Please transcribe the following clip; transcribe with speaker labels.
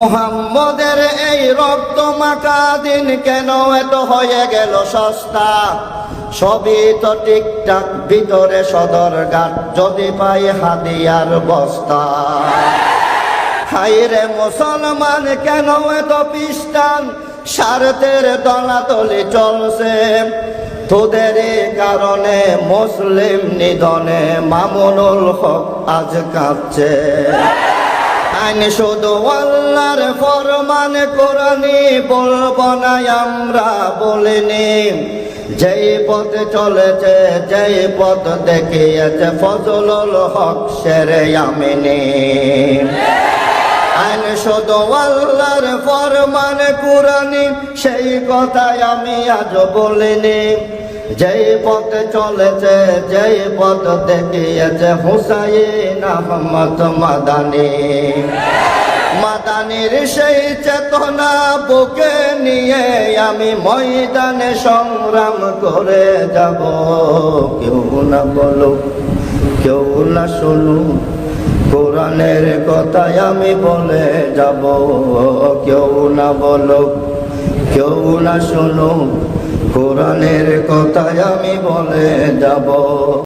Speaker 1: মুহাম্মদের এই রক্ত মাখা দিন কেন এত হয়ে গেল সস্তা? সবই তো ঠিকঠাক, ভিতরে সদরঘাট, যদি পাই হাদিয়ার বস্তা। হায়রে মুসলমান কেন এত পিস্টান? স্বার্থের দলাতলি চলছে, তোদের কারণে মুসলিম নিধনে মামুনুল হক আজ কাঁদছে। আইন শুধু আল্লাহর ফরমান, কোরআনি বলবো না আমরা বলিনি। যেই পথে চলেছে, যেই পথ দেখিয়েছে ফজলুল হক শেরে আমিনী। আইন শুধু আল্লাহর ফরমান কোরআনি, সেই কথাই আমি আজ বলিনি। যেই পথে চলেছে, যেই পথ দেখিয়েছে হুসাইন আহমদ মাদানী। মাদানীর সেই চেতনা বুকে নিয়ে আমি ময়দানে সংগ্রাম করে যাব। কেউ না বলুক, কেউ না শুনুক, কোরআনের কথাই আমি বলে যাব। কেউ না বলুক, কেউ না শুনুক, কোরআনের কথাই আমি বলে যাব।